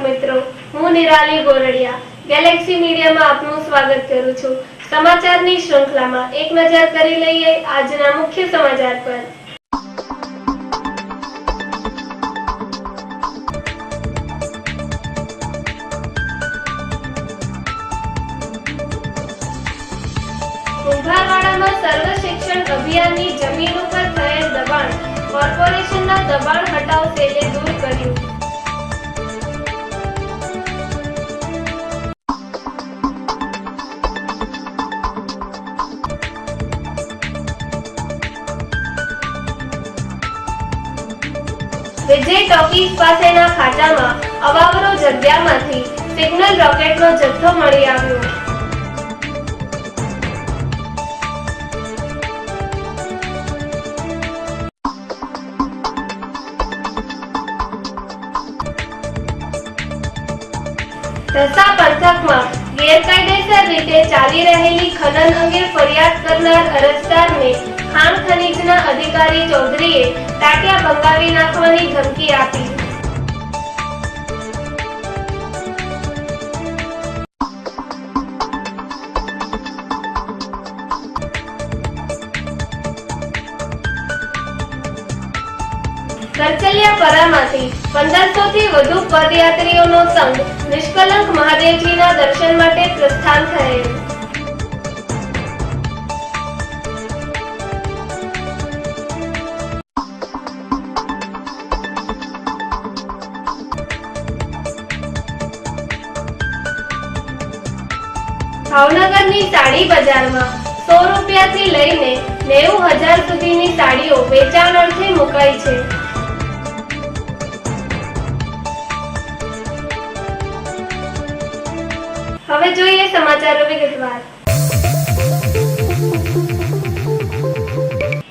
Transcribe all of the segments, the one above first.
દર્शक मित्रों, હું નિરાલી ગોરડિયા ગેલેક્સી મીડિયામાં આપનું સ્વાગત કરું છું। સમાચારની શ્રૃંખલામાં એક નજર કરી લઈએ આજના મુખ્ય સમાચાર પર। કુંભારવાડામાં સર્વ શિક્ષણ અભિયાનની જમીન ઉપર થયેલ દબાણ કોર્પોરેશનના દબાણ હટાવ સેલે દૂર કર્યું। વિજય ટોકીઝ પાસેના ખાચામાં અવાવરો જગ્યામાંથી સિગ્નલ રોકેટનો જથ્થો મળી આવ્યો। ઢસા પંથકમાં ગેરકાયદેસર રીતે ચાલી રહેલી ખનન અંગે ફરિયાદ કરનાર અરજદારને ખાણ ખનીજના અધિકારી ચૌધરીએ ટાટિયા ભંગાવી નાખવાની ધમકી આપી। કરચલિયાપરામાંથી 1500 થી વધુ પદયાત્રીઓનો સંઘ નિષ્કલંક મહાદેવજીના દર્શન માટે પ્રસ્થાન થયેલ। ભાવનગરની સાડી બજારમાં 100 રૂપિયાથી લઈને 90,000 સુધીની સાડીઓ વેચાણ અર્થે મુકાઈ છે। હવે જોઈએ સમાચારો વિગતવાર।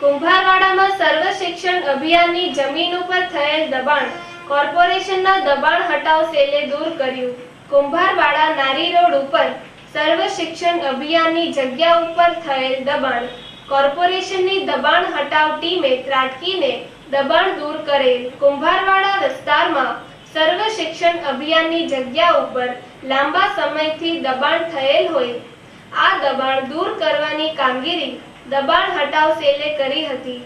કુંભારવાડામાં સર્વ શિક્ષણ અભિયાનની જમીન ઉપર થયેલ દબાણ કોર્પોરેશનના દબાણ હટાવ સેલે દૂર કર્યું। કુંભારવાડા નારી રોડ ઉપર સર્વ શિક્ષણ અભિયાનની જગ્યા ઉપર થયેલ દબાણ કોર્પોરેશનની દબાણ હટાવ ટીમે ત્રાટકીને દબાણ દૂર કરેલ। કુંભારવાડા વિસ્તારમાં સર્વ શિક્ષણ અભિયાનની જગ્યા ઉપર લાંબા સમયથી દબાણ થયેલ હોય આ દબાણ દૂર કરવાની કામગીરી દબાણ હટાવ સેલે કરી હતી।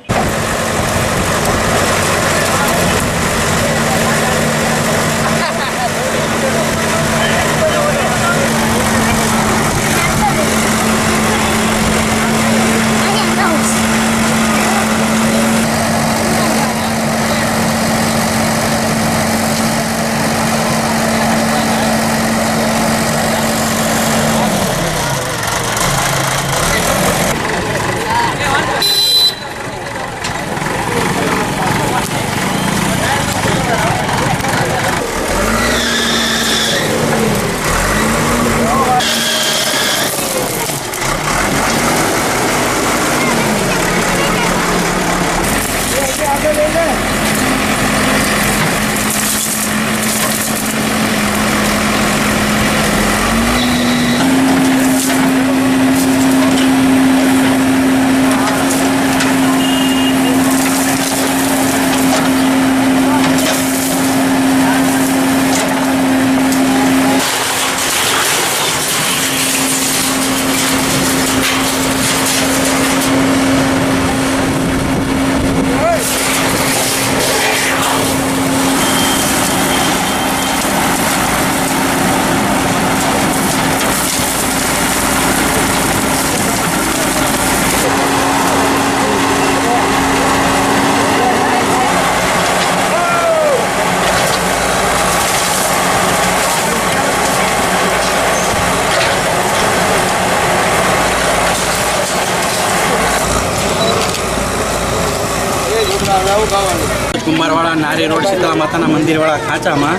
કુંભારવાડા નારી રોડ શીતળા માતાના મંદિરવાળા ખાંચામાં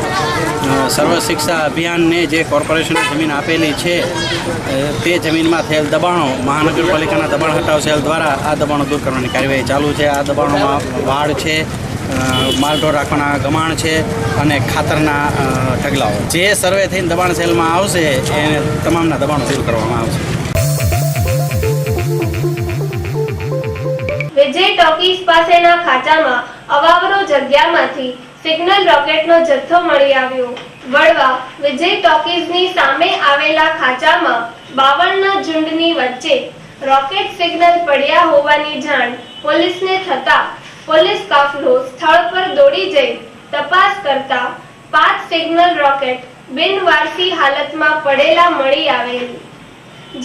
સર્વ શિક્ષા અભિયાનને જે કોર્પોરેશને જમીન આપેલી છે તે જમીનમાં થયેલ દબાણો મહાનગરપાલિકાના દબાણ હટાવ સેલ દ્વારા આ દબાણો દૂર કરવાની કાર્યવાહી ચાલુ છે। આ દબાણોમાં વાડ છે, માલઢોર રાખવાના ગમાણ છે અને ખાતરના ઢગલાઓ જે સર્વે થઈને દબાણ સેલમાં આવશે એને તમામના દબાણો દૂર કરવામાં આવશે। વિજય ટોકીઝ પાસેના ખાચામાં અવાવરો જગ્યામાંથી સિગ્નલ રોકેટનો જથ્થો મળી આવ્યો. વડવા વિજય ટોકીઝની સામે આવેલા ખાંચામાં 52ના ઝુંડની વચ્ચે રોકેટ સિગ્નલ પડ્યા હોવાની જાણ પોલીસને થતા પોલીસ કાફલો સ્થળ પર દોડી જઈ તપાસ કરતા 5 સિગ્નલ રોકેટ બિનવારસી હાલતમાં પડેલા મળી આવેલ,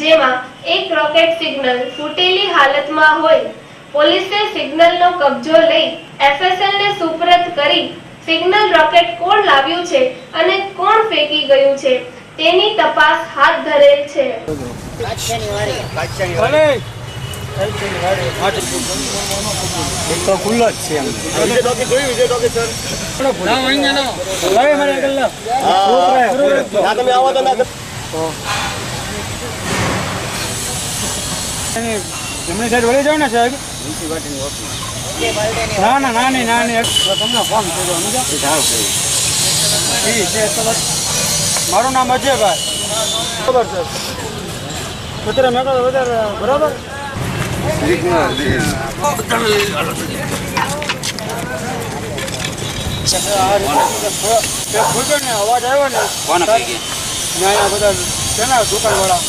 જેમાં એક રોકેટ સિગ્નલ ફૂટેલી હાલતમાં હોય. પોલીસે સિગ્નલનો કબજો લઈ FSLને સુપરત કરી સિગ્નલ રોકેટ કોણ લાવ્યું છે અને કોણ ફેંકી ગયું છે તેની તપાસ હાથ ધરેલ છે. તો ખુલ્લો જ છે જમણી સાઈડ વળી જાવ ને સાહેબ. ના તમને ફોન કર્યો મારું નામ અજયભાઈ. બરાબર સર વધારે મેં વધારે બરાબર. અવાજ આવ્યો ને બધા કેના દુકાન વાળા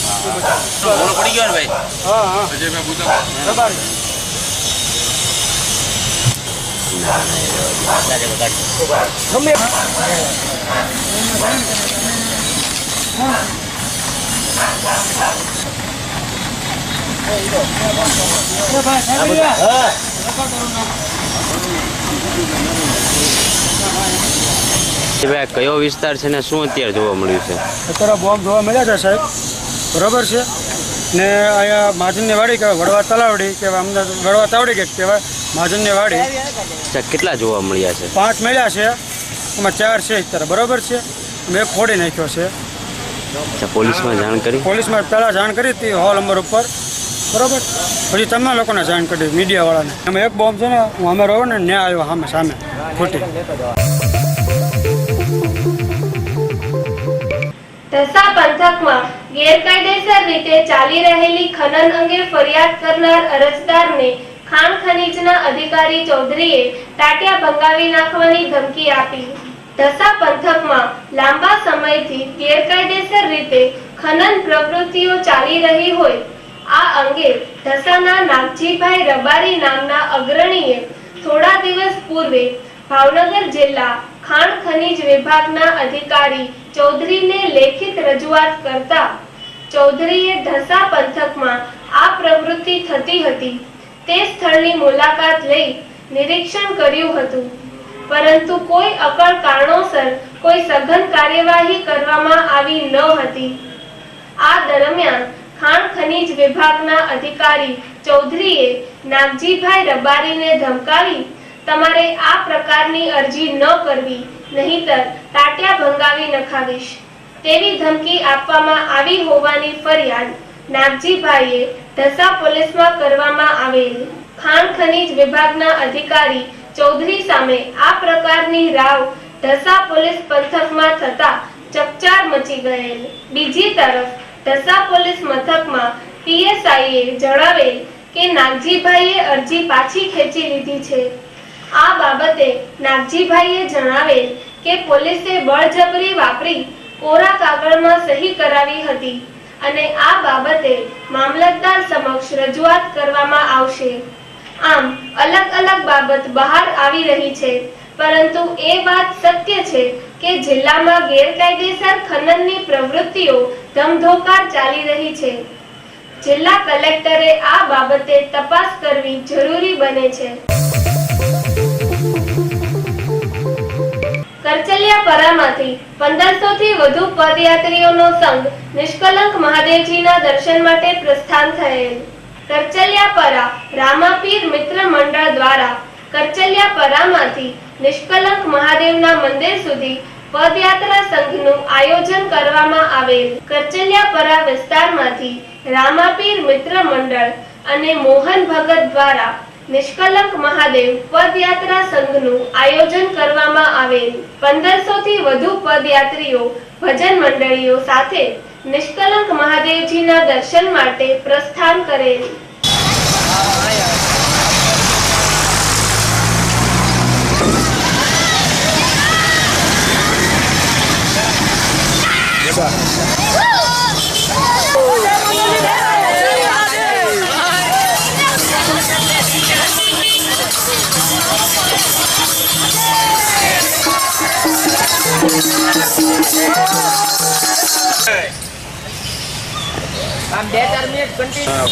પડી ગયો ને ભાઈ. હા ખબર કયો વિસ્તાર છે ને શું અત્યારે જોવા મળ્યું છે? અત્યારે બોમ્બ જોવા મળ્યા છે સાહેબ, બરોબર છે ને. અહીંયા મહાજનની વાડી કહેવાય, વડવા તલાવડી કહેવાય, અમને વડવા તાવડી ગેટ કહેવાય, મહાજનની વાડી. કેટલા જોવા મળ્યા છે? 5 મળ્યા છે, એમાં 4 છે અત્યારે, બરોબર છે. મેં ફોડી નાખ્યો છે. પોલીસમાં જાણ કરી? પોલીસમાં પહેલાં જાણ કરી હતી હોલ નંબર ઉપર, બરોબર. પછી તમારા લોકોને જાણ કરી મીડિયાવાળાને. એમાં એક બોમ્બ છે ને હું અમે રહો ને ન્યા આવ્યો સામે ખોટી. ઢસા પંથકમાં ગેરકાયદેસર રીતે ચાલી રહેલી ખનન અંગે ફરિયાદ કરનાર અરજદારને ખાણ ખનીજના અધિકારી ચૌધરીએ ટાટિયા ભંગાવી નાખવાની ધમકી આપી. ઢસા પંથકમાં લાંબા સમયથી ગેરકાયદેસર રીતે ખનન પ્રવૃત્તિઓ ચાલી રહી હોય આ અંગે ઢસાના નાગજીભાઈ રબારી નામના અગ્રણીએ થોડા દિવસ પૂર્વે ભાવનગર જિલ્લા ખાણ ખનીજ વિભાગના અધિકારી ચૌધરીને લેખિત રજૂઆત કરતા ચૌધરીએ ઢસા પંથકમાં આ પ્રવૃત્તિ થતી હતી તે સ્થળની મુલાકાત લઈ નિરીક્ષણ કર્યું હતું, પરંતુ કોઈ અકળ કારણોસર કોઈ સઘન કાર્યવાહી કરવામાં આવી ન હતી. આ દરમિયાન ખાણ ખનીજ વિભાગના અધિકારી ચૌધરીએ નાગજીભાઈ રબારીને ધમકાવી તમારે આ પ્રકારની અરજી ન કરવી, નહીંતર ટાટિયા ભંગાવી નખાવીશ તેવી ધમકી આપવામાં આવી હોવાની ફરિયાદ નાગજીભાઈએ ઢસા પોલીસમાં કરવામાં આવેલ. ખાણ ખનીજ વિભાગના અધિકારી ચૌધરી સામે આ પ્રકારની રાવ ઢસા પોલીસ પંથકમાં થતા ચકચાર મચી ગયેલ. બીજી તરફ ઢસા પોલીસ મથકમાં PSIએ જણાવેલ કે નાગજીભાઈએ અરજી પાછી ખેંચી લીધી છે. આ બાબતે નાગજીભાઈએ જણાવેલ કે પોલીસે બળજબરી વાપરી કોરા કાગળમાં સહી કરાવી હતી અને આ બાબતે મામલતદાર સમક્ષ રજૂઆત કરવામાં આવશે. આમ અલગ અલગ બાબત બહાર આવી રહી છે, પરંતુ એ વાત સત્ય છે કે જિલ્લામાં ગેરકાયદેસર ખનનની પ્રવૃત્તિઓ ધમધોકાર ચાલી રહી છે. જિલ્લા કલેક્ટરે આ બાબતે તપાસ કરવી જરૂરી બને છે. કરચલિયાપરામાંથી 1500 થી વધુ પદયાત્રીઓનો સંઘ નિષ્કલંક મહાદેવજીના દર્શન માટે પ્રસ્થાન થયેલ. કરચલિયાપરા રામાપીર મિત્ર મંડળ દ્વારા કરચલિયાપરામાંથી નિષ્કલંક મહાદેવના મંદિર સુધી પદયાત્રા સંઘનું આયોજન કરવામાં આવેલ. કરચલિયાપરા વિસ્તારમાંથી રામાપીર મિત્ર મંડળ અને મોહન ભગત દ્વારા નિષ્કલંક મહાદેવ પદયાત્રા સંઘનું આયોજન કરવામાં આવેલ. 1500 થી વધુ પદયાત્રીઓ ભજન મંડળીઓ સાથે નિષ્કલંક મહાદેવજીના દર્શન માટે પ્રસ્થાન કરેલ.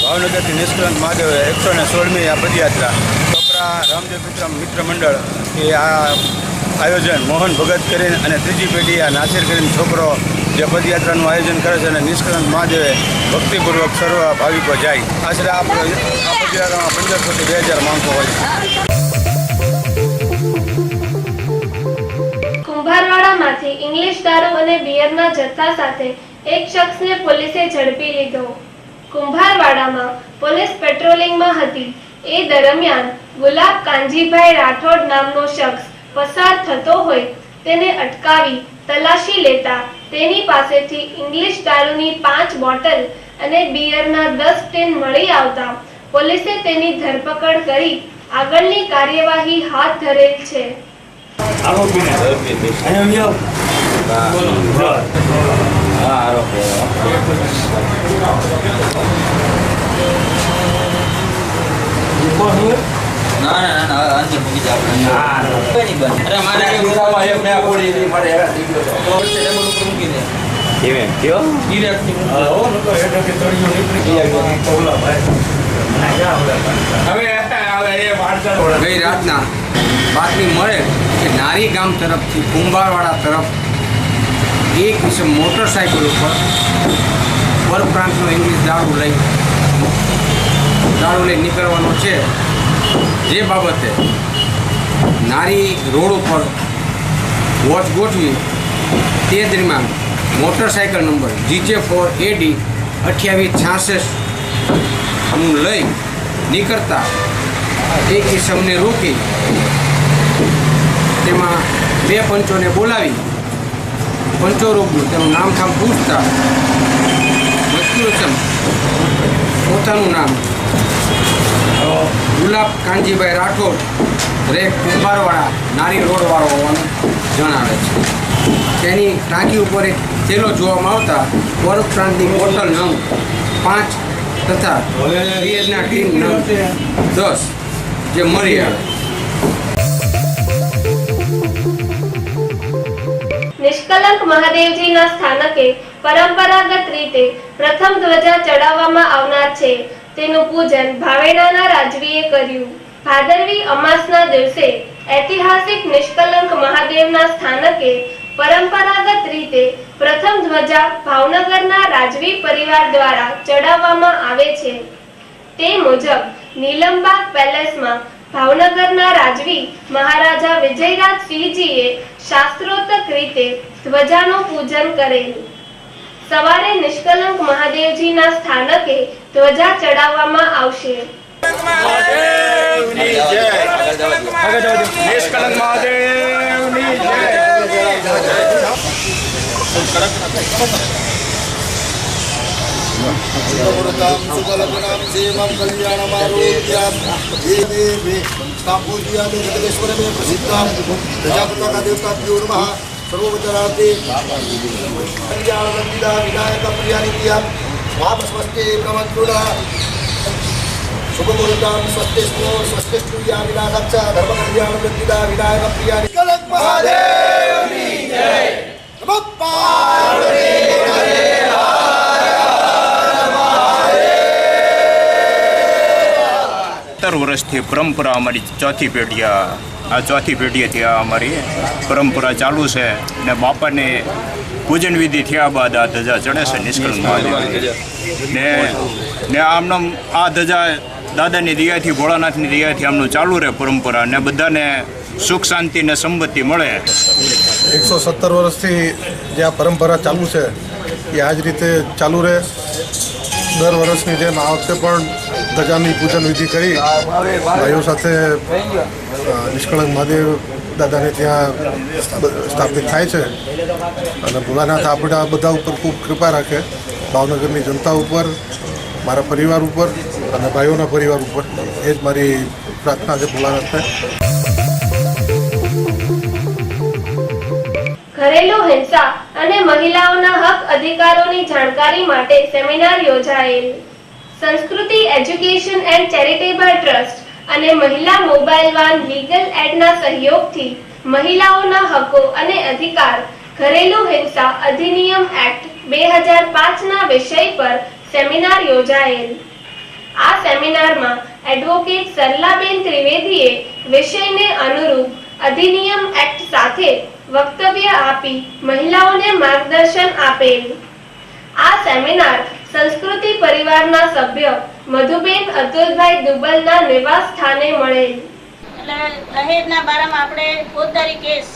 ભાવનગરથી નિષ્કલંક મહાદેવ 116મી આ પદયાત્રા કપરા રામદેવ મિત્ર મંડળ એ આ આયોજન મોહન ભગત કરીને અને ત્રીજી પેઢી આ નાસિર કરીને છોકરો જે પદયાત્રાનું આયોજન કરે છે અને નિષ્કલંક મહાદેવે ભક્તિપૂર્વક સર્વ ભાવિકો જાય. આશરે આ પદયાત્રામાં 1500 થી 2000 માણસો હોય. કુંભારવાડામાંથી ઇંગ્લિશ દારૂ અને બિયરના જથ્થા સાથે એક શખ્સને પોલીસે ઝડપી લીધો. કુંભારવાડામાં પોલીસ પેટ્રોલિંગમાં હતી એ દરમિયાન ગુલાબ કાંજીભાઈ રાઠોડ નામનો શખ્સ પસાર થતો હોય તેને અટકાવી તલાશી લેતા તેની પાસેથી ઇંગ્લિશ દારૂની 5 બોટલ અને બિયરના 10 ટીન મળી આવતા પોલીસે તેની ધરપકડ કરી આગળની કાર્યવાહી હાથ ધરેલ છે. ગઈ રાતના બાતમી મળે કે નારી ગામ તરફથી કુંભારવાડા તરફ એક મોટરસાઇકલ ઉપર પરપ્રાંતનો ઇંગ્લિશ દારૂ લઈ નીકળવાનો છે. જે બાબતે નારી રોડ ઉપર વોચ ગોઠવી તે દરમિયાન મોટરસાઇકલ નંબર GJ4AD 2866 લઈ નીકળતા એક ઇસમને રોકી તેમાં 2 પંચોને બોલાવી પંચો રૂબરૂ તેનું નામ ઠામ પૂછતા મસ્તુરસમ પોતાનું નામ ગુલાબ કાંજીભાઈ રાઠોડ રે કુંભારવાડા નારી રોડવાળો હોવાનું જણાવે છે. તેની ટાંકી ઉપર એક થેલો જોવામાં આવતા પરપ્રાંતની બોટલ નંગ 5 તથા બિયરના ટીન નંગ 10 જે મળી આવે. નિષ્કલંક મહાદેવજીના સ્થાનકે પરંપરાગત રીતે પ્રથમ ધ્વજા ચડાવવામાં આવનાર છે તેનું પૂજન ભાવેણાના રાજવીએ કર્યું. ભાદરવી અમાસના દિવસે ઐતિહાસિક નિષ્કલંક મહાદેવના સ્થાનકે પરંપરાગત રીતે પ્રથમ ધ્વજા ભાવનગરના રાજવી પરિવાર દ્વારા ચડાવવામાં આવે છે. તે મુજબ નીલમબાગ પેલેસમાં ભાવનગરના રાજવી મહારાજા વિજયરાજ સિંહજીએ શાસ્ત્રોક્ત રીતે ધ્વજાનું પૂજન કરેલ. સવારે નિષ્કલંક મહાદેવજીના સ્થાનકે ધ્વજા ચડાવવામાં આવશે. નિષ્કલંક મહાદેવની જય. सुखमृतां सुखलग्नां सेवां कल्याणमारोग्यां देवे स्थापूज्यामि जगदेश्वरमे प्रसिद्धां प्रजापतका देवताभ्यो नमः सर्वोपचारार्थे कल्याणवन्दिता विनायकप्रियानित्यां स्वामस्वस्ते प्रमन्त्रुणा शुभमुहूर्तां स्वस्ते स्मो स्वस्ते स्तुत्या विनाशच्च धर्मकल्याणवन्दिता विनायकप्रियानि निष्कलंक महादेवनी जय नमः पार्वती पते 17 વર્ષથી પરંપરા અમારી ચોથી પેઢીએથી આ અમારી પરંપરા ચાલુ છે ને બાપાને પૂજન વિધિ થયા બાદ આ ધજા ચડે છે નિષ્કલંક મહાદેવ ને આમનામ આ ધજા દાદાની દયાથી ભોળાનાથની દયાથી આમનું ચાલુ રહે પરંપરા ને બધાને સુખ શાંતિ ને સંપત્તિ મળે. 117 વર્ષથી જે આ પરંપરા ચાલુ છે એ આ જ રીતે ચાલુ રહે. દર વર્ષની જેમ આ વખતે પણ ધજાની પૂજન વિધિ કરી ભાઈઓ સાથે નિષ્કલંક મહાદેવ દાદાને ત્યાં સ્થાપિત થાય છે અને ભોળાનાથ આપણા બધા ઉપર ખૂબ કૃપા રાખે. ભાવનગરની જનતા ઉપર, મારા પરિવાર ઉપર અને ભાઈઓના પરિવાર ઉપર એ જ મારી પ્રાર્થના છે ભોળાનાથને. ઘરેલુ હિંસા અને મહિલાઓના હક અધિકારોની જાણકારી માટે સેમિનાર યોજાયેલ. સંસ્કૃતિ એજ્યુકેશન એન્ડ ચેરિટેબલ ટ્રસ્ટ અને મહિલા મોબાઈલ વાન લીગલ એડના સહયોગથી મહિલાઓના હકો અને અધિકાર ઘરેલુ હિંસા અધિનિયમ એક્ટ 2005ના વિષય પર સેમિનાર યોજાયેલ. આ સેમિનારમાં એડવોકેટ સરલાબેન ત્રિવેદીએ વિષયને અનુરૂપ અધિનિયમ એક્ટ સાથે વક્તવ્ય આપી મહિલાઓને માર્ગદર્શન આપેલ. આ સેમિનાર સંસ્કૃતિ પરિવારના સભ્ય મધુબેન અતુલભાઈ દુબલના નિવાસ સ્થાને મળેલ. એટલે દહેજના બારામાં આપણે ફોજદારી કેસ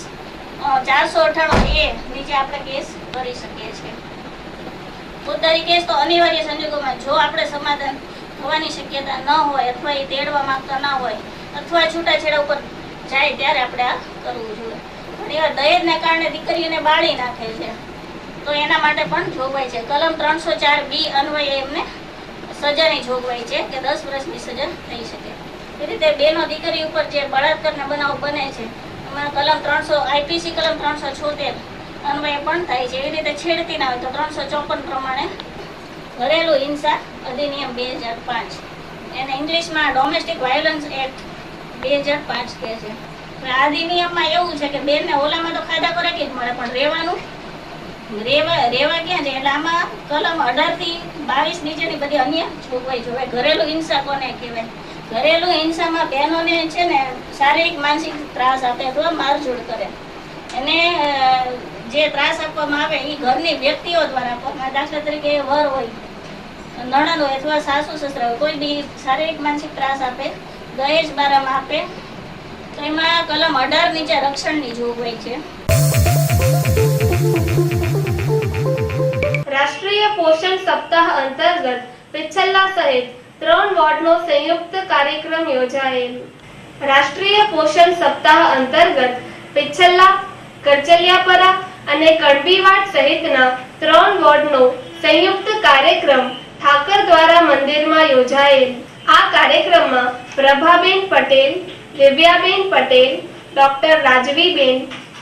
498A નીચે આપણે કેસ કરી શકીએ છીએ. ફોજદારી કેસ તો અનિવાર્ય સંજોગોમાં જો આપણે સમાધાન થવાની શક્યતા ન હોય અથવા એ તેડવા માંગતા ન હોય અથવા છૂટાછેડા ઉપર જાય ત્યારે આપણે આ કરવું જોઈએ. ઘણીવાર દહેજને કારણે દીકરીઓને બાળી નાખે છે તો એના માટે પણ જોગવાઈ છે. કલમ 304B અન્વયે એમને સજાની જોગવાઈ છે કે 10 વર્ષની સજા થઈ શકે. એ રીતે બેનો દીકરી ઉપર જે બળાત્કારના બનાવ બને છે એમાં કલમ 300 IPC કલમ 376 અન્વયે પણ થાય છે. એવી રીતે છેડતી ના હોય તો 354 પ્રમાણે ઘરેલુ હિંસા અધિનિયમ 2005 એને ઇંગ્લિશમાં ડોમેસ્ટિક વાયોલન્સ એક્ટ 2005 કહે છે. આ અધિનિયમમાં એવું છે કે બેનને ઓલામાં તો ખાધા ખોરાકી જ મળે પણ રેવા ક્યાં છે એટલે આમાં કલમ 18 થી 22 નીચેની બધી અન્ય જોગવાઈ જોવાય. ઘરેલુ હિંસા કોને કહેવાય? ઘરેલુ હિંસામાં બહેનોને છે ને શારીરિક માનસિક ત્રાસ આપે અથવા મારઝૂડ કરે એને જે ત્રાસ આપવામાં આવે એ ઘરની વ્યક્તિઓ દ્વારા આપવામાં. દાખલા તરીકે વર હોય, નણંદ હોય અથવા સાસુ સસરા હોય, કોઈ બી શારીરિક માનસિક ત્રાસ આપે, દહેજ બારામાં આપે તો એમાં કલમ 18 નીચે રક્ષણની જોગવાઈ છે. રાષ્ટ્રીય પોષણ સપ્તાહ અંતર્ગત પિછલ્લા સહિત 3 વોર્ડનો સંયુક્ત કાર્યક્રમ યોજાયેલ. રાષ્ટ્રીય પોષણ સપ્તાહ અંતર્ગત પિછલ્લા, કરચલિયાપરા અને કણબીવાડ સહિતના 3 વોર્ડનો સંયુક્ત કાર્યક્રમ ઠાકર દ્વારા મંદિરમાં યોજાયેલ. આ કાર્યક્રમમાં પ્રભાબેન પટેલ, દિવ્યાબેન પટેલ, ડોક્ટર રાજવીબેન,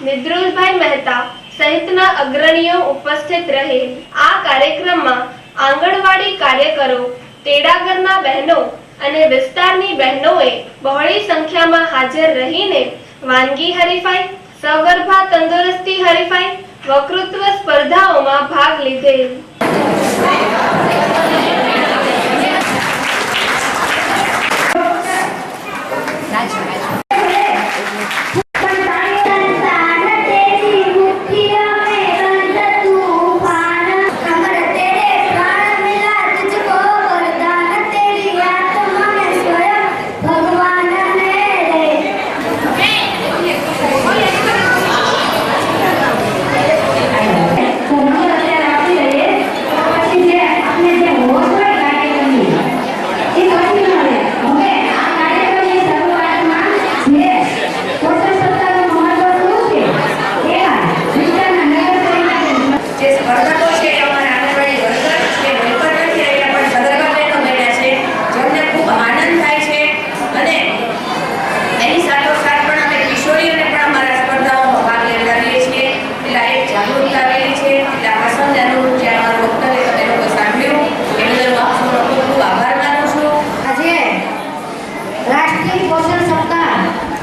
નિદ્રુલભાઈ મહેતા સહિતના અગ્રણીઓ ઉપસ્થિત રહેલ. આ કાર્યક્રમમાં આંગણવાડી કાર્યકરો, તેડાગરના બહેનો અને વિસ્તારની બહેનોએ બહોળી સંખ્યામાં હાજર રહીને વાનગી હરીફાઈ, સગર્ભા તંદુરસ્તી હરીફાઈ, વક્તૃત્વ સ્પર્ધાઓમાં ભાગ લીધેલ.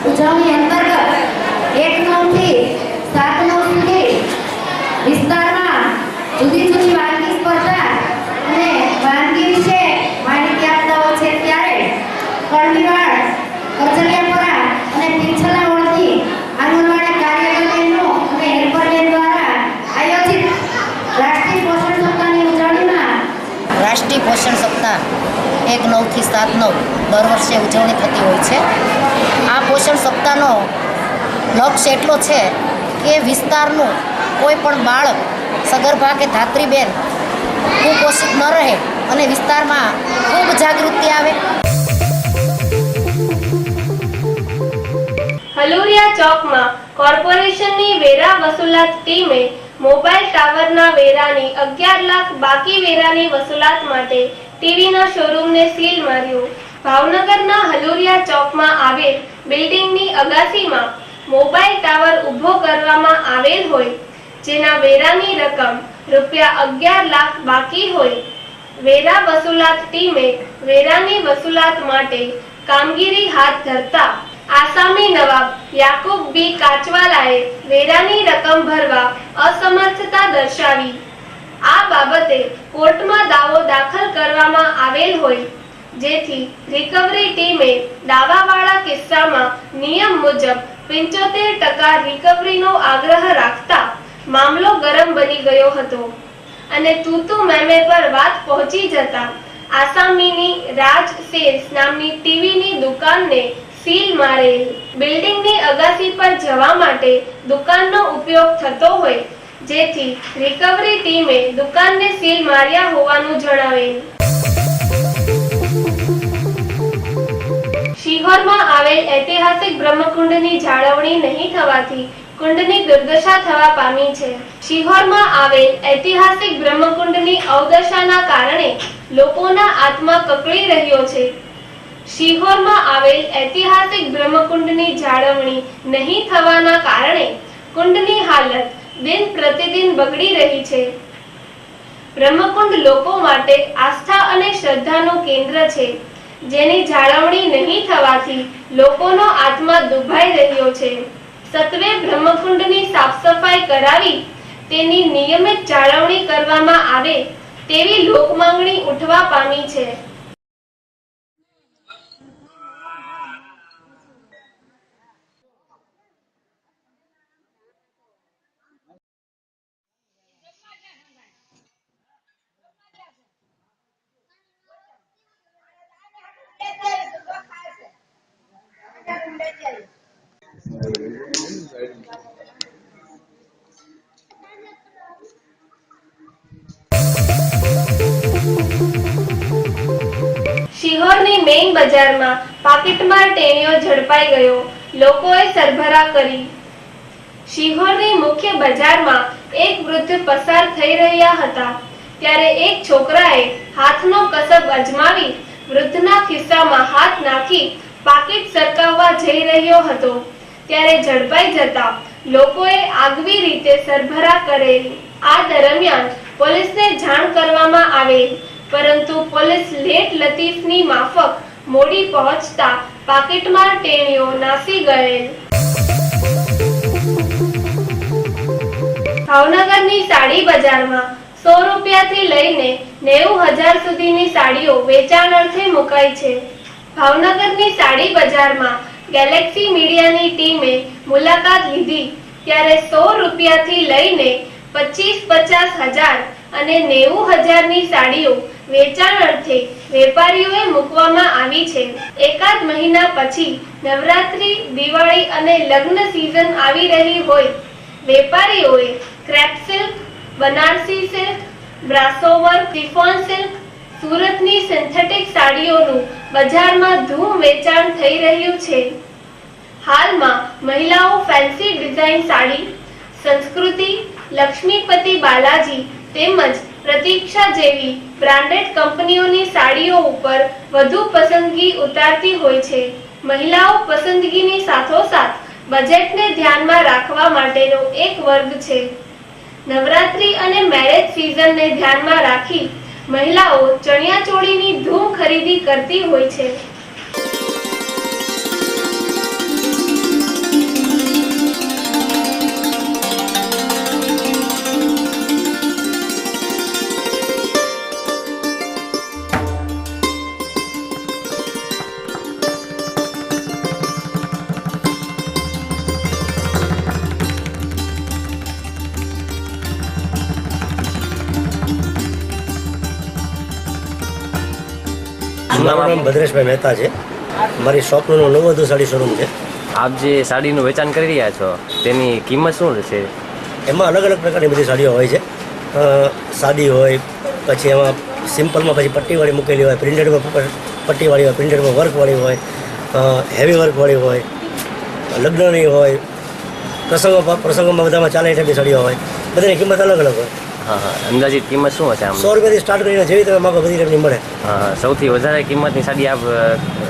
ઉજવણી અંતર્ગત 1 થી 7 સુધી વિસ્તારમાં જુદી જુદી વાનગી સ્પર્ધા અને વાનગી વિશે માહિતી આપતા હોય છે. ત્યારે કણબીવાડ, કરચલિયાપરા અને પિછલા વોર્ડની આંગણવાડી કાર્યકર્તીઓ અને હેલ્પરબેન દ્વારા આયોજિત રાષ્ટ્રીય પોષણ સપ્તાહની ઉજવણીમાં રાષ્ટ્રીય પોષણ સપ્તાહ 1 થી 7 દર વર્ષે ઉજવણી થતી હોય છે. આ પોષણ સપ્તાહનો લક્ષ્ય એટલો છે કે વિસ્તારનું કોઈ પણ બાળક, સગર્ભા કે ધાત્રીબેન કુપોષિત ન રહે અને વિસ્તારમાં ખૂબ જાગૃતિ આવે. હલુરિયા ચોકમાં કોર્પોરેશનની વેરા વસૂલાત ટીમે મોબાઈલ ટાવરના વેરાની 11 લાખ બાકી વેરાની વસૂલાત માટે ટીવીના શોરૂમને સીલ માર્યું. ભાવનગરના હલુરિયા ચોકમાં આવેલ બિલ્ડિંગની અગાસીમાં મોબાઈલ ટાવર ઊભો કરવામાં આવેલ હોય જેના વેરાની રકમ ₹11 લાખ બાકી હોય. વેરા વસૂલાત ટીમે વેરાની વસૂલાત માટે કામગીરી હાથ ધરતા આસામી નવાબ યાકુબ બી કાચવાલાએ વેરાની રકમ ભરવા અસમર્થતા દર્શાવી. આ બાબતે કોર્ટમાં દાવો દાખલ કરવામાં આવેલ હોય, જેથી રિકવરી ટીમે દાવાવાળા કિસ્સામાં નિયમ મુજબ 75% રિકવરીનો આગ્રહ રાખતા મામલો ગરમ બની ગયો હતો અને તૂતુ મેમે પર વાત પહોંચી જતા આસામીની રાજ સેલ્સ નામની ટીવીની દુકાનને સીલ મારેલ. બિલ્ડિંગની અગાસી પર જવા માટે દુકાનનો ઉપયોગ થતો હોય, જેથી રિકવરી ટીમે દુકાનને સીલ માર્યા હોવાનું જણાવેલ. શિહોરમાં આવેલ ઐતિહાસિક બ્રહ્મકુંડની જાળવણી નહીં થવાથી કુંડની દુર્દશા થવા પામી છે. શિહોરમાં આવેલ ઐતિહાસિક બ્રહ્મકુંડની અવદશાના કારણે લોકોના આત્મા કકળી રહ્યો છે. શિહોરમાં આવેલ ઐતિહાસિક બ્રહ્મકુંડની જાળવણી નહીં થવાના કારણે કુંડની હાલત દિન પ્રતિદિન બગડી રહી છે. બ્રહ્મકુંડ લોકો માટે આસ્થા અને શ્રદ્ધાનું કેન્દ્ર છે, જેની જાળવણી નહીં થવાથી લોકોનો આત્મા દુભાઈ રહ્યો છે. સત્વે બ્રહ્મકુંડની સાફ સફાઈ કરાવી તેની નિયમિત જાળવણી કરવામાં આવે તેવી લોકમાંગણી ઉઠવા પામી છે. શિહોરની મેઇન બજારમાં પાકીટમાર ટેણીઓ ઝડપાઈ ગયો, લોકોએ સરભરા કરી. શિહોરની મુખ્ય બજારમાં એક વૃદ્ધ પસાર થઈ રહ્યા હતા, ત્યારે એક છોકરાએ હાથનો કસબ અજમાવી વૃદ્ધના ખિસ્સામાં હાથ નાખી પાકીટ સરકાવવા જઈ રહ્યો હતો, ત્યારે ઝડપાઈ જતા લોકોએ આગવી રીતે સરભરા કરેલ. આ દરમિયાન પોલીસને જાણ કરવામાં આવેલ, પરંતુ પોલીસ લેટ લતીફની માફક મોડી પહોંચતા પાકીટમાર ટેણીઓ નાસી ગયેલ. ભાવનગરની સાડી બજારમાં 100 રૂપિયાથી લઈને 90,000 સુધીની સાડીઓ વેચાણ અર્થે મુકાઈ છે. ભાવનગરની સાડી બજારમાં ગેલેક્સી મીડિયાની ટીમે મુલાકાત લીધી, ત્યારે 100 રૂપિયાથી લઈને 25,000 અને 90,000ની સાડીઓ વેચાણ અર્થે વેપારીઓએ મૂકવામાં આવી છે. એકાદ મહિના પછી નવરાત્રી, દિવાળી અને લગ્ન સિઝન આવી રહી હોય, વેપારીઓએ crepe silk, Banarasi silk, brasso work, chiffon silk, સુરતની સિન્થેટિક સાડીઓનું બજારમાં ધૂમ વેચાણ થઈ રહ્યું છે. હાલમાં મહિલાઓ ફેન્સી ડિઝાઇન સાડી, સંસ્કૃતિ, લક્ષ્મીપતિ બાલાજી તેમજ પ્રતીક્ષા જેવી બ્રાન્ડેડ કંપનીઓની સાડીઓ ઉપર વધુ પસંદગી ઉતારતી હોય છે. મહિલાઓ પસંદગીની સાથોસાથ બજેટને ધ્યાનમાં રાખવા માટેનો એક વર્ગ છે. નવરાત્રી અને મેરેજ સિઝનને ધ્યાનમાં રાખી મહિલાઓ ચણિયાચોળીની ધૂમ ખરીદી કરતી હોય છે. મારું નામ ભદ્રેશભાઈ મહેતા છે. મારી શોપનું નવવધુ સાડી શોરૂમ છે. આપ જે સાડીનું વેચાણ કરી રહ્યા છો તેની કિંમત શું રહેશે? એમાં અલગ અલગ પ્રકારની બધી સાડીઓ હોય છે. સાદી હોય, પછી એમાં સિમ્પલમાં પછી પટ્ટીવાળી મૂકેલી હોય, પ્રિન્ટેડમાં પટ્ટીવાળી હોય, પ્રિન્ટેડમાં વર્કવાળી હોય, હેવી વર્કવાળી હોય, લગ્નની હોય, પ્રસંગોમાં બધામાં ચાલે એ ટાઈપની સાડીઓ હોય. બધાની કિંમત અલગ અલગ હોય. હા હા, અંદાજિત કિંમત શું હશે? આમ 100 રૂપિયાથી સ્ટાર્ટ કરીને જેવી તમે માગો બધી ટાઈપની મળે. હા, સૌથી વધારે કિંમતની સાડી આપ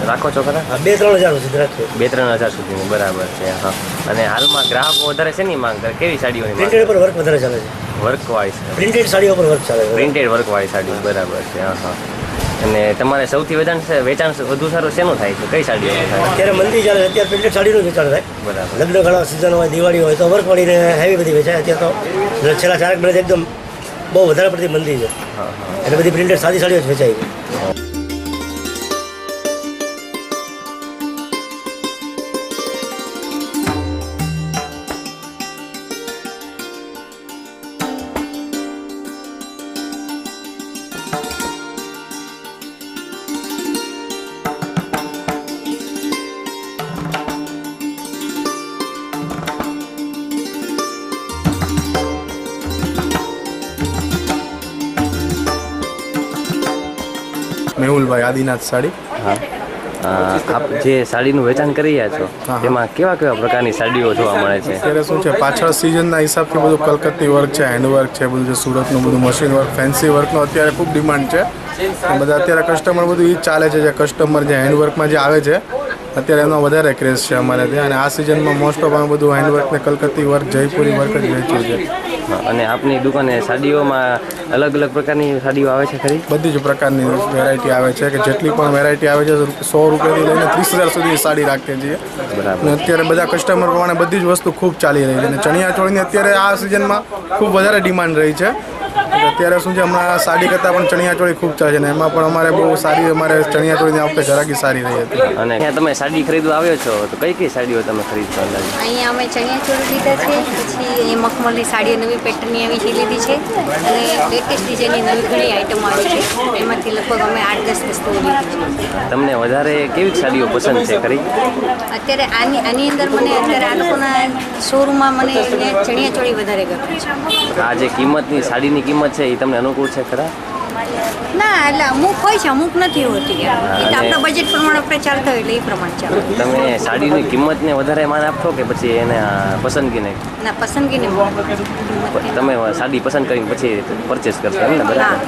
રાખો છો ખરા? હા, 2-3 હજાર સુધી રાખીએ. 2-3 હજાર સુધીની, બરાબર છે. હા, અને હાલમાં ગ્રાહકો વધારે શેની માંગ કરે? કેવી સાડીઓની માંગ? પ્રિન્ટેડ પર વર્ક વધારે ચાલે છે. વર્કવાળી, પ્રિન્ટેડ સાડીઓ પર વર્ક ચાલે છે. પ્રિન્ટેડ વર્કવાળી સાડી, બરાબર છે. હા હા. અને તમારે સૌથી વેચાણ વધુ સારું શેનું થાય છે? કઈ સાડીઓ થાય? અત્યારે મંદી ચાલે છે, અત્યારે પ્રિન્ટેડ સાડીનું જ વેચાણ થાય. બરાબર. લગ્ન ઘણા સિઝન હોય, દિવાળી હોય તો વર્કવાળીને હેવી બધી વેચાય. અત્યારે તો છેલ્લા 4 વર્ષ એકદમ બહુ વધારે પડતી મંદી છે, એટલે બધી પ્રિન્ટેડ સાદી સાડીઓ જ વેચાય છે. મેહુલભાઈ, આદિનાથ સાડી. આપ જે સાડીનું વેચાણ કરી રહ્યા છો તેમાં કેવા કેવા પ્રકારની સાડીઓ જોવા મળે છે? અત્યારે શું છે, પાછળ સિઝનના હિસાબથી બધું કલકત્તી વર્ક છે, હેન્ડવર્ક છે, બધું જે સુરતનું બધું મશીન વર્ક, ફેન્સી વર્કનો અત્યારે ખૂબ ડિમાન્ડ છે. બધા અત્યારે કસ્ટમર બધું એ જ ચાલે છે. જે કસ્ટમર જે હેન્ડવર્કમાં જે આવે છે અત્યારે એનો વધારે ક્રેઝ છે અમારે ત્યાં. અને આ સિઝનમાં મોસ્ટ ઓફ અમે બધું હેન્ડવર્ક ને કલકત્તી વર્ક, જયપુરી વર્ક જ વેચ્યું છે. અને આપની દુકાને સાડીઓમાં અલગ અલગ પ્રકારની સાડીઓ આવે છે ખરી? બધી જ પ્રકારની વેરાયટી આવે છે, કે જેટલી પણ વેરાયટી આવે છે 100 રૂપિયાથી લઈને 30,000 સુધી સાડી રાખીએ છીએ. અને અત્યારે બધા કસ્ટમર પ્રમાણે બધી જ વસ્તુ ખૂબ ચાલી રહી છે. અને ચણિયાચોળીની અત્યારે આ સિઝનમાં ખૂબ વધારે ડિમાન્ડ રહી છે. અત્યારે શું છે, હમણાં સાડી કરતાં પણ ચણિયાચોળી ખૂબ ચાલે છે, અને એમાં પણ અમારે બહુ સારી અમારે ચણિયાચોળીની આ વખતે ઘરાકી સારી રહી હતી. અને ત્યાં તમે સાડી ખરીદવા આવ્યો છો તો કઈ કઈ સાડીઓ તમે ખરીદશો? અહીંયા અમે ચણિયાચોળી લીધા છે, પછી અહીંયા મખમલની સાડીઓ નવી પેટર્નની આવી છે લીધી છે, અને લેટેસ્ટ ડિઝાઇનની નવી ઘણી આઈટમ આવી છે. એમાંથી લગભગ અમે 8-10 વસ્તુઓ લીધી છે. તમને વધારે કેવી સાડીઓ પસંદ છે ખરી? અત્યારે આની અંદર મને અત્યારે આ લોકોના શોરૂમમાં મને ચણિયાચોળી વધારે ગમે છે. આ જે કિંમતની સાડીની કિંમત છે એ તમને અનુકૂળ છે ખરા? ના, એટલે અમુક હોય છે, અમુક નથી હોતી. એ તો આપણા બજેટ પ્રમાણે આપણે ચાલતા હોય એટલે એ પ્રમાણે ચાલે. તમે સાડીની કિંમતને વધારે માન આપશો કે પછી એને પસંદગીને? ના, પસંદગીને. તમે સાડી પસંદ કરીને પછી પરચેસ કરશો એમ ને? બરાબર.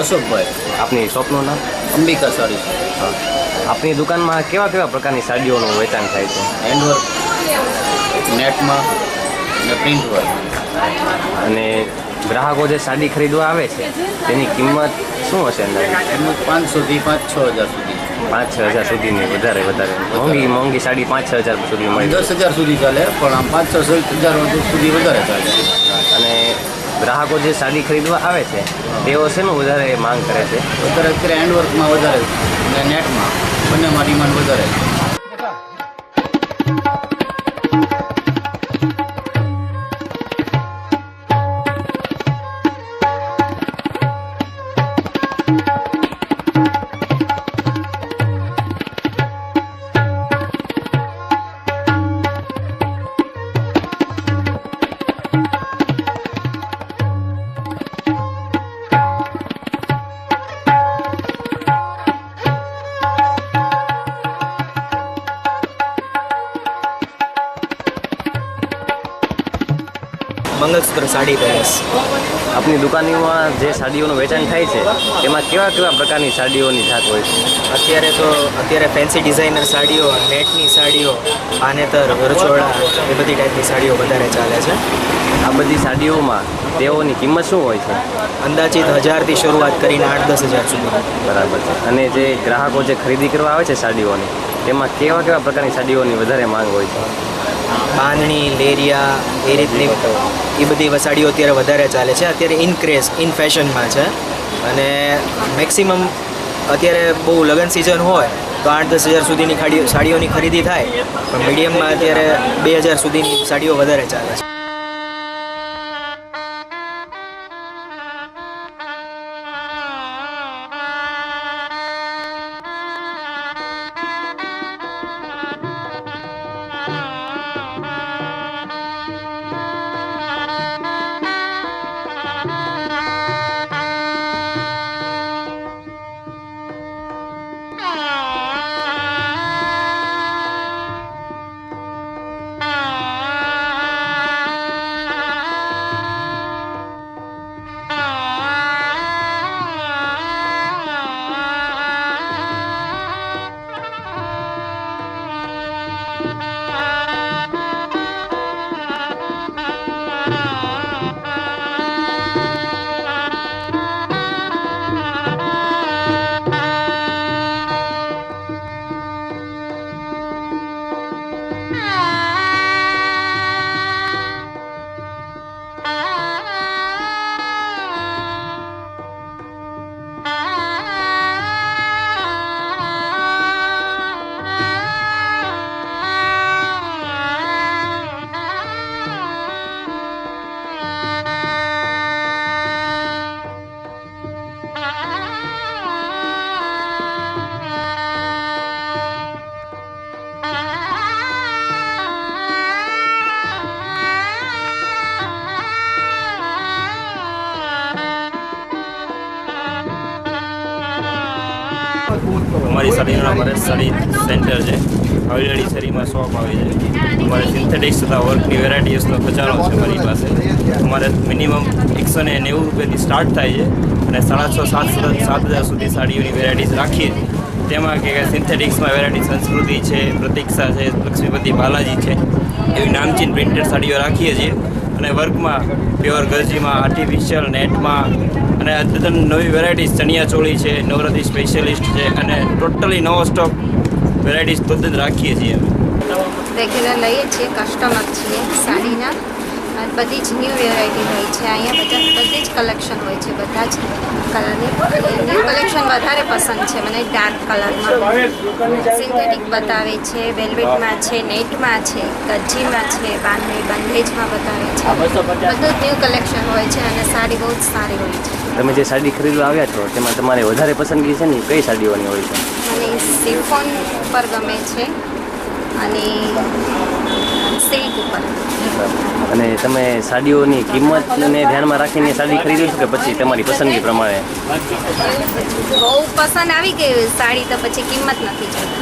અશોકભાઈ. આપની શોપનું નામ? અંબિકા સાડી. હા. આપની દુકાનમાં કેવા કેવા પ્રકારની સાડીઓનું વેચાણ થાય છે? હેન્ડવર્ક, નેટમાં અને પ્રિન્ટ વર્ક. અને ગ્રાહકો જે સાડી ખરીદવા આવે છે તેની કિંમત શું હશે? કિંમત 500 થી 5-6 હજાર સુધી. 5-6 હજાર સુધીની વધારે મોંઘી સાડી 5-6 હજાર સુધી મળી? 10,000 સુધી ચાલે, પણ આમ 5-6 હજાર સુધી વધારે ચાલે. અને ગ્રાહકો જે સાડી ખરીદવા આવે છે તેઓ શેનું વધારે માંગ કરે છે? અત્યારે હેન્ડવર્કમાં વધારે અને નેટમાં બંનેમાં ડિમાન્ડ વધારે. મંગલસૂત્ર સાડી પહેરીશ. આપની દુકાનમાં જે સાડીઓનું વેચાણ થાય છે તેમાં કેવા કેવા પ્રકારની સાડીઓની જાત હોય છે? અત્યારે ફેન્સી ડિઝાઇનર સાડીઓ, નેટની સાડીઓ, પાનેતર, વરચોળા એ બધી ટાઈપની સાડીઓ વધારે ચાલે છે. આ બધી સાડીઓમાં તેઓની કિંમત શું હોય છે? અંદાજિત 1000થી શરૂઆત કરીને 8-10 હજાર સુધી. બરાબર છે. અને જે ગ્રાહકો જે ખરીદી કરવા આવે છે સાડીઓની, તેમાં કેવા કેવા પ્રકારની સાડીઓની વધારે માંગ હોય છે? બાંધણી, લેરિયા એ રીતની એ બધી સાડીઓ અત્યારે વધારે ચાલે છે. અત્યારે ઇન ક્રેઝ, ઇન ફેશનમાં છે. અને મેક્સિમમ અત્યારે બહુ લગ્ન સિઝન હોય તો 8-10 હજાર સુધીની સાડીઓની ખરીદી થાય, પણ મીડિયમમાં અત્યારે 2000 સુધીની સાડીઓ વધારે ચાલે છે. અમારી સાડીનું નામ હરેશ સાડી સેન્ટર છે. હવેલી શેરીમાં શોપ આવી છે. અમારે સિન્થેટિક્સ તથા વર્કની વેરાયટીઝનો ખજાનો છે મારી પાસે. અમારે મિનિમમ 190 રૂપિયાથી સ્ટાર્ટ થાય છે અને 650-7,000 સુધી સાડીઓની વેરાયટીઝ રાખીએ છીએ. તેમાં કે સિન્થેટિક્સમાં વેરાયટી સંસ્કૃતિ છે, પ્રતીક્ષા છે, લક્ષ્મીપતિ બાલાજી છે, એવી નામચીન પ્રિન્ટેડ સાડીઓ રાખીએ છીએ. અને વર્કમાં પ્યોર ગરજીમાં, આર્ટિફિશિયલ નેટમાં અને અદ્યતન નવી વેરાયટીઝ ચણિયા ચોળી છે, નવરાત્રી સ્પેશિયલિસ્ટ છે અને ટોટલી નવો સ્ટોક વેરાયટીઝ તદ્દન રાખીએ છીએ અમે. રેગ્યુલર લઈએ છીએ, કસ્ટમર છીએ સાડીના. બધી જ ન્યૂ વેરાયટી હોય છે અહીંયા. બધી જ કલેક્શન હોય છે, બધા જ કલરની. ન્યૂ કલેક્શન વધારે પસંદ છે મને. ડાર્ક કલરમાં સિન્થેટિક બતાવે છે, વેલ્વેટમાં છે, નેટમાં છે, ગજ્જીમાં છે, બંધેજમાં બતાવે છે. બધું જ ન્યૂ કલેક્શન હોય છે અને સાડી બહુ જ સારી હોય છે. તમે જે સાડી ખરીદવા આવ્યા છો તેમાં તમારે વધારે પસંદગી છે ને કઈ સાડીઓની હોય છે? મને સિફોન પર ગમે છે અને સિલ્ક ઉપર. અને તમે સાડીઓની કિંમતને ધ્યાનમાં રાખીને સાડી ખરીદો છો કે પછી તમારી પસંદગી પ્રમાણે? બહુ પસંદ આવી ગઈ સાડી તો પછી કિંમત નથી જોતા.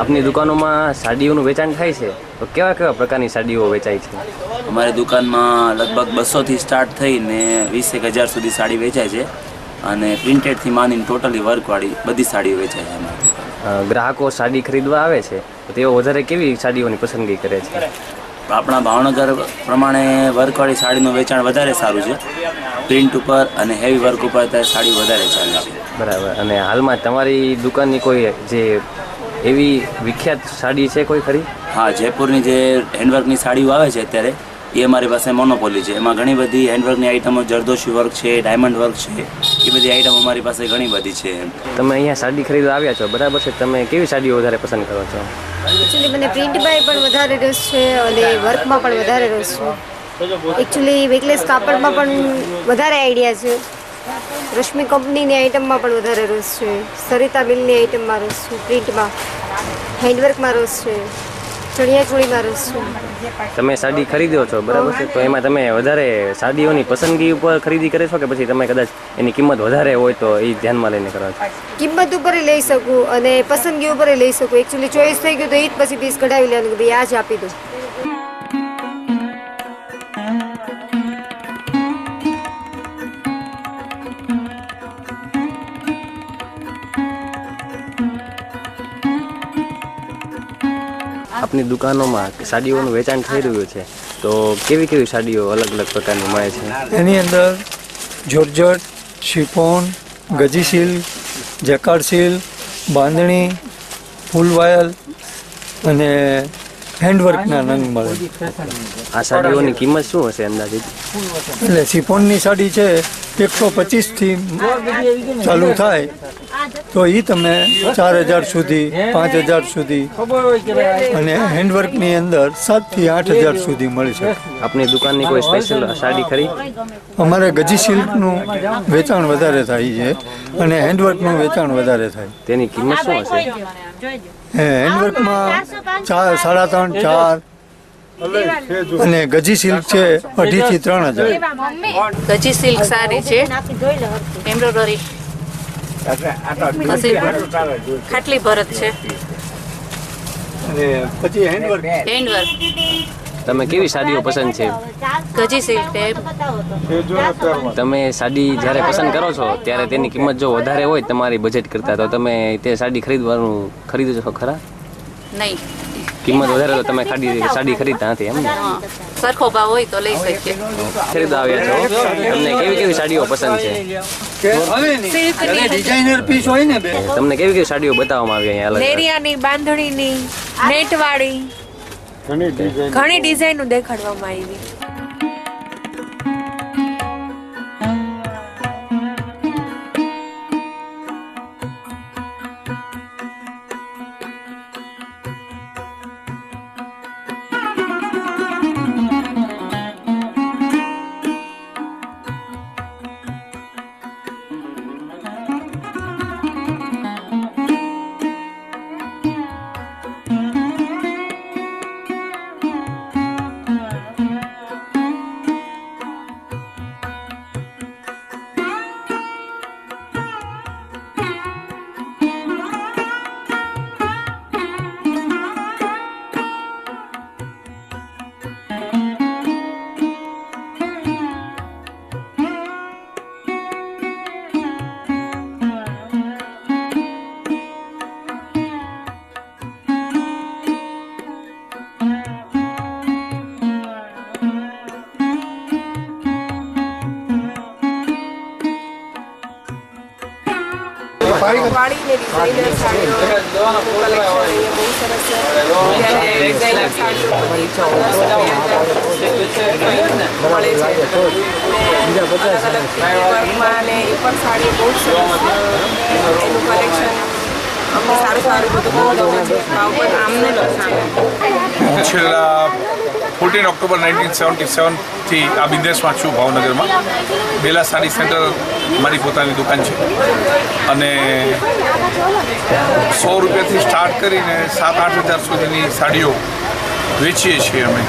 આપની દુકાનોમાં સાડીઓનું વેચાણ થાય છે તો કેવા કેવા પ્રકારની સાડીઓ વેચાય છે? અમારી દુકાનમાં લગભગ 200થી સ્ટાર્ટ થઈને 20,000 સુધી સાડી વેચાય છે. અને પ્રિન્ટેડથી માંડીને ટોટલી વર્કવાળી બધી સાડીઓ વેચાય છે અમારી. ગ્રાહકો સાડી ખરીદવા આવે છે તો તેઓ વધારે કેવી સાડીઓની પસંદગી કરે છે? આપણા ભાવનગર પ્રમાણે વર્કવાળી સાડીનું વેચાણ વધારે સારું છે. પ્રિન્ટ ઉપર અને હેવી વર્ક ઉપર ત્યારે સાડી વધારે ચાલે છે. બરાબર. અને હાલમાં તમારી દુકાનની કોઈ જે એવી વિખ્યાત સાડી છે કોઈ ખરી? હા, જયપુરની જે હેન્ડવર્કની સાડીઓ આવે છે અત્યારે એ અમારી પાસે મોનોપોલી છે. એમાં ઘણી બધી હેન્ડવર્કની આઇટમો, જરદોશી વર્ક છે, ડાયમંડ વર્ક છે, એ બધી આઇટમ અમારી પાસે ઘણી બધી છે. તમે અહીંયા સાડી ખરીદવા આવ્યા છો, બરાબર છે? તમે કેવી સાડીઓ વધારે પસંદ કરો છો? એકચ્યુઅલી મને પ્રિન્ટમાં પણ વધારે રસ છે અને વર્કમાં પણ વધારે રસ છે. એકચ્યુઅલી વેકલેસ કાપડમાં પણ વધારે આઈડિયા છે. રશ્મિ કંપનીની આઇટમમાં પણ વધારે રસ છે. સરિતા મિલની આઇટમમાં રસ છે. પ્રિન્ટમાં, હેન્ડવર્કમાં રસ છે. ચણિયાચોળીમાં રસ છે. તમે સાડી ખરીદો છો, બરાબર છે? તો એમાં તમે વધારે સાડીઓની પસંદગી ઉપર ખરીદી કરે છો કે પછી તમે કદાચ એની કિંમત વધારે હોય તો એ ધ્યાનમાં લઈને કરો છો? કિંમત ઉપર લઈ શકું અને પસંદગી ઉપર લઈ શકું. એકચ્યુઅલી ચોઈસ થઈ ગયું તો એ જ પછી પીસ કઢાવી લેવાનું કે ભાઈ આ જ આપી દો. આપની દુકાનોમાં સાડીઓનું વેચાણ થઈ રહ્યું છે તો કેવી કેવી સાડીઓ અલગ અલગ પ્રકારની મળે છે? એની અંદર georgette, chiffon, gaji silk, jacquard silk, bandhani, ફૂલવાયલ અને હેન્ડવર્કના નંગ મળે. આ સાડીઓની કિંમત શું હશે અંદાજિત? એટલે શિફોનની સાડી છે 125થી ચાલુ થાય તો એ તમે 4000 સુધી, 5000 સુધી અને હેન્ડવર્કની અંદર 7થી 8000 સુધી મળી શકે. આપની દુકાનની કોઈ સ્પેશિયલ સાડી ખરી? અમારે ગજી સિલ્કનું વેચાણ વધારે થાય છે અને હેન્ડવર્કનું વેચાણ વધારે થાય. તેની કિંમત શું હશે? હેન્ડવર્કમાં 3.5, 4 અને ગજી સિલ્ક છે 2.5 થી 3000. ગજી સિલ્ક સારી છે, એમ્બ્રોઇડરી ખાટલી ભરત છે અને પછી હેન્ડવર્ક. તમે કેવી સાડીઓ પસંદ છે? ગજી સિલ્ક. તમે સાડી જ્યારે પસંદ કરો છો ત્યારે તેની કિંમત જો વધારે હોય તમારી બજેટ કરતાં તો તમે તે સાડી ખરીદો છો ખરા? નહીં, કિંમત વધારે તો તમે સાડી ખરીદતા નથી એમ ને? સરખો ભાવ હોય તો લઈ શકીએ. ખરીદવા આવ્યા છો, તમને કેવી કેવી સાડીઓ પસંદ છે? ડિઝાઇનર પીસ હોય ને બે. તમને કેવી કેવી સાડીઓ બતાવવામાં આવી અહીંયા? લેરિયાની, બાંધણીની, નેટવાળી ઘણી ડિઝાઇનો દેખાડવામાં આવી. વાળીને ડિઝાઇનર સાડીઓ કલેક્શન અહીંયા બહુ સરસ છે. ડિઝાઇનર સાડીઓ મળે છે અને અલગ અલગ વર્કમાં અને એ પણ સાડી બહુ સરસ છે. એનું કલેક્શન અમને સારું બધું બહુ ગમે છે. ભાવ પણ આમને લખાવે. છેલ્લા 14 ઓક્ટોબર 1977થી આ બિઝનેસમાં છું ભાવનગરમાં. બેલા સાડી સેન્ટર મારી પોતાની દુકાન છે અને 100 રૂપિયાથી સ્ટાર્ટ કરીને 7-8 હજાર સુધીની સાડીઓ વેચીએ છીએ અમે.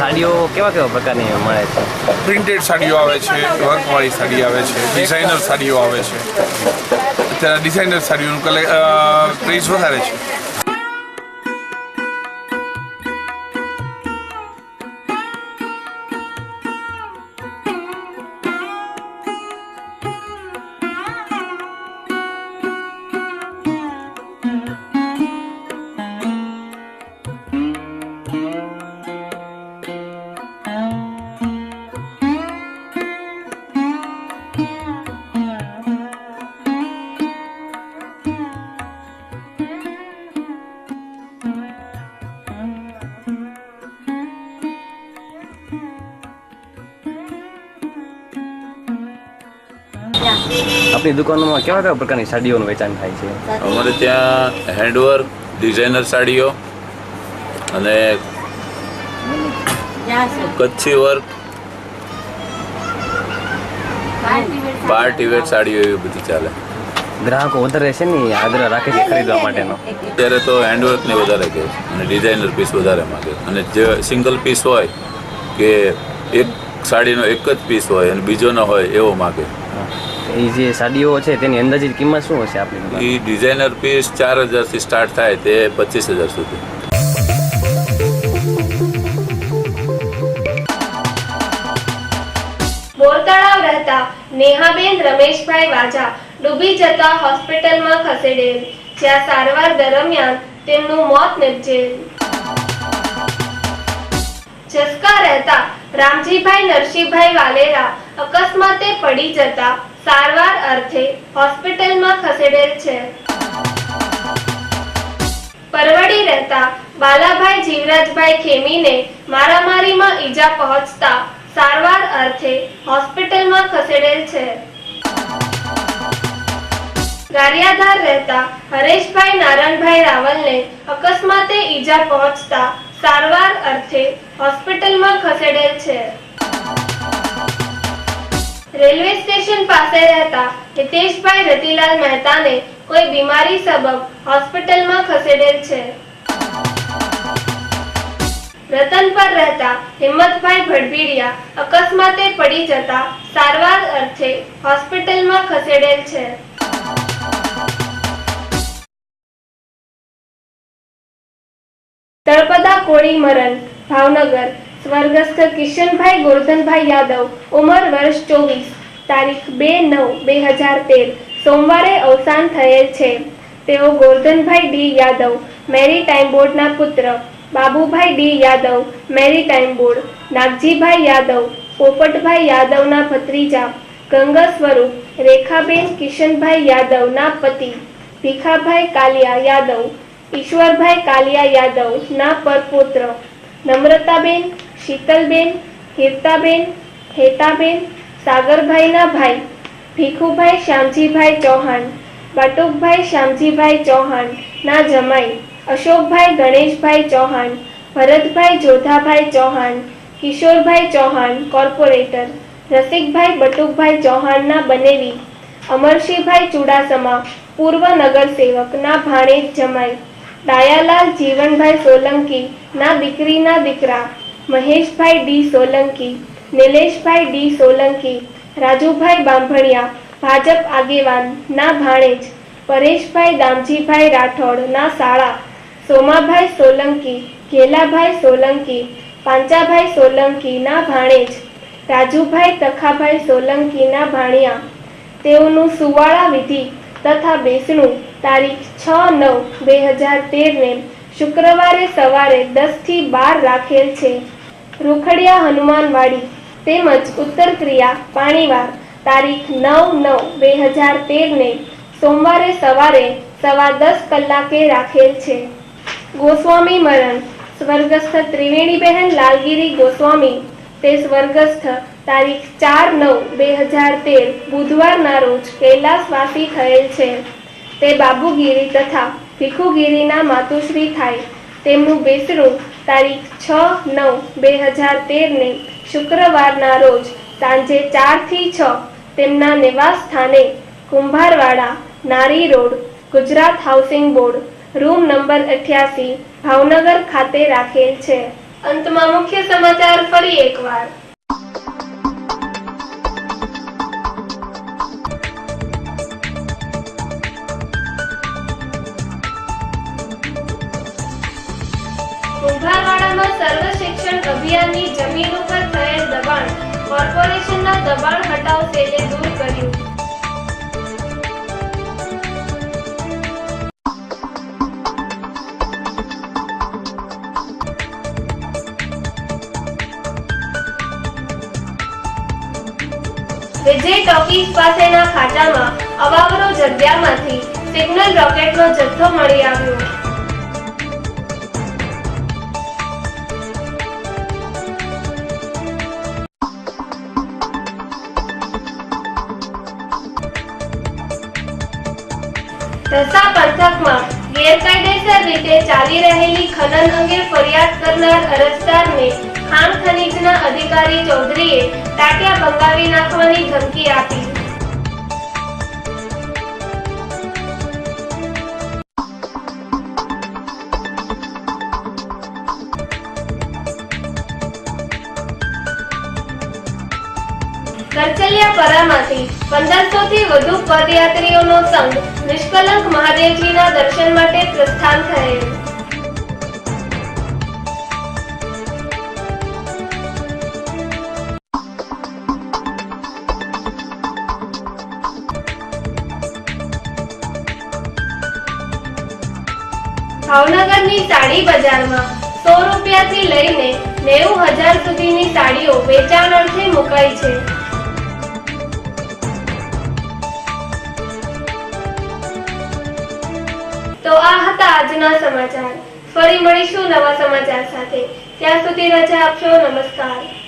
સાડીઓ કેવા કેવા પ્રકારની મળે છે? પ્રિન્ટેડ સાડીઓ આવે છે, વર્કવાળી સાડી આવે છે, ડિઝાઇનર સાડીઓ આવે છે. અત્યારે ડિઝાઇનર સાડીઓનું પ્રાઇસ વધારે છે. આપની દુકાનોમાં કેવા કેવા પ્રકારની સાડીઓનું વેચાણ થાય છે? અમારે ત્યાં હેન્ડવર્ક, ડિઝાઇનર સાડીઓ અને કચ્છી વર્ક, પાર્ટી વેર સાડીઓ એવી બધી ચાલે. ગ્રાહકો વધારે છે ને આગ્રહ રાખે છે ખરીદવા માટેનો? અત્યારે તો હેન્ડવર્કની વધારે કહે છે અને ડિઝાઇનર પીસ વધારે માગે, અને જે સિંગલ પીસ હોય કે એક સાડીનો એક જ પીસ હોય અને બીજો ન હોય એવો માગે. એ જે સાડીઓ છે તેની અંદાજિત કિંમત શું હશે આપણી? એ ડિઝાઇનર પીસ 4,000થી સ્ટાર્ટ થાય તે 25,000 સુધી. બોરતળાવ રહેતા નેહાબેન રમેશભાઈ વાજા ડૂબી જતા હોસ્પિટલમાં ખસેડેલ, જ્યાં સારવાર દરમિયાન તેમનું મોત નિપજેલ. જસકા રહેતા રામજીભાઈ નરસિંહભાઈ વાલેરા અકસ્માતે પડી જતા સારવાર અર્થે હોસ્પિટલમાં ખસેડેલ છે. પરવડી રહેતા બાલાભાઈ જીવરાજભાઈ ખેમીને મારામારીમાં ઈજા પહોંચતા સારવાર અર્થે હોસ્પિટલમાં ખસેડેલ છે. ગારિયાધાર રહેતા હરેશભાઈ નારણભાઈ રાવલને અકસ્માતે ઈજા પહોંચતા સારવાર અર્થે હોસ્પિટલમાં ખસેડેલ છે. રેલવે સ્ટેશન પાસે રહેતા હિતેશભાઈ રતિલાલ મહેતાને કોઈ બીમારી સબબ હોસ્પિટલમાં ખસેડેલ છે. રતનપર રહેતા હિંમતભાઈ ભડભીડિયા અકસ્માતે પડી જતા સારવાર અર્થે હોસ્પિટલમાં ખસેડેલ છે. તળપદા કોળી મરણ ભાવનગર સ્વર્ગસ્થ કિશનભાઈ ગોરધનભાઈ યાદવ ઉંમર વર્ષ 24, તારીખ 2/9/2013 સોમવારે અવસાન થયેલ છે. તેઓ ગોરધનભાઈ ડી યાદવ મેરીટાઈમ બોર્ડના પુત્ર, Babubhai D Yadav maritime board, Nagjibhai Yadav Popatbhai યાદવના ભત્રીજા, ગંગા સ્વરૂપ રેખાબેન કિશનભાઈ યાદવના પતિ, ભીખાભાઈ કાલિયા યાદવ ઈશ્વરભાઈ કાલિયા યાદવ ના પરપુત્ર, નમ્રતાબેન, શીતલબેન, હીરતાબેન, હેતાબેન, સાગરભાઈના ભાઈ, ભીખુભાઈ શ્યામજીભાઈ ચૌહાણ, બટુકભાઈ શ્યામજીભાઈ ચૌહાણ ના જમાઈ, અશોકભાઈ ગણેશભાઈ ચૌહાણ, ભરતભાઈ જોધાભાઈ ચૌહાણ, કિશોરભાઈ ચૌહાણ કોર્પોરેટર, રસિકભાઈ બટુકભાઈ ચૌહાણના બનેવી, અમરસિંહભાઈ ચુડાસમા પૂર્વ નગરસેવક ના ભાણેજ જમાઈ, ડાયાલાલ જીવનભાઈ સોલંકી ના દીકરીના દીકરા, મહેશભાઈ ડી સોલંકી, નિલેશભાઈ ડી સોલંકી, રાજુભાઈ બાંભણિયા ભાજપ આગેવાન ના ભાણેજ, પરેશભાઈ દામજીભાઈ રાઠોડ ના શાળા, સોમાભાઈ સોલંકી, ઘેલાભાઈ સોલંકી, પાંચાભાઈ સોલંકી ના ભાણેજ, રાજુભાઈ તખાભાઈ સોલંકી ના ભાણિયા. તેઓનું સુવાળા વિધિ તથા બેસણું તારીખ 6/9/2013 ને શુક્રવારે સવારે 10 થી 12 રાખેલ છે. રૂખડિયા હનુમાનવાડી તેમજ ઉત્તર ક્રિયા પાણીવાર તારીખ 9/9/2013 ને સોમવારે સવારે 10:15 કલાકે રાખેલ છે. ગોસ્વામી મરણ સ્વર્ગસ્થ ત્રિવેણીબહેન લાલગીરી ગોસ્વામી તે સ્વર્ગસ્થ તારીખ 4/9/2013 બુધવારના રોજ કૈલાસવાસી થયેલ છે. તે બાબુગીરી તથા ભીખુગીરીના માતુશ્રી થાય. તેમનું બેસણું તારીખ 6/9/2013 ને શુક્રવારના રોજ સાંજે 4 થી 6 તેમના નિવાસ સ્થાને કુંભારવાડા, નારી road, Gujarat housing board, room number 88, Bhavnagar ખાતે રાખેલ છે. અંતમાં મુખ્ય સમાચાર ફરી એકવાર. કુંભારવાડામાં સર્વ શિક્ષણ અભિયાનની જમીન ઉપર થયેલ દબાણ કોર્પોરેશનના દબાણ હટાવ સેલે દૂર કર્યું. વિજય ટોકીઝ પાસેના ખાડામાં અવાવરો જગ્યામાંથી સિગ્નલ રોકેટનો જથ્થો મળી આવ્યો. ઢસા પંથકમાં ગેરકાયદેસર રીતે ચાલી રહેલી ખનન અંગે ફરિયાદ કરનાર અરજદારને ખાણ ખનીજના અધિકારી ચૌધરીએ ટાંટિયા ભંગાવી નાખવાની ધમકી આપી. કરચલિયાપરામાંથી 1500 થી વધુ પદયાત્રીઓનો સંઘ નિષ્કલંક મહાદેવજીના દર્શન માટે પ્રસ્થાન થયેલ. ભાવનગરની સાડી બજારમાં 100 રૂપિયાથી લઈને 90,000 સુધીની સાડીઓ વેચાણ અર્થે મુકાઈ છે. તો આ હતા આજના સમાચાર. ફરી મળીશું નવા સમાચાર સાથે. ત્યાં સુધી રજા આપશો. નમસ્કાર.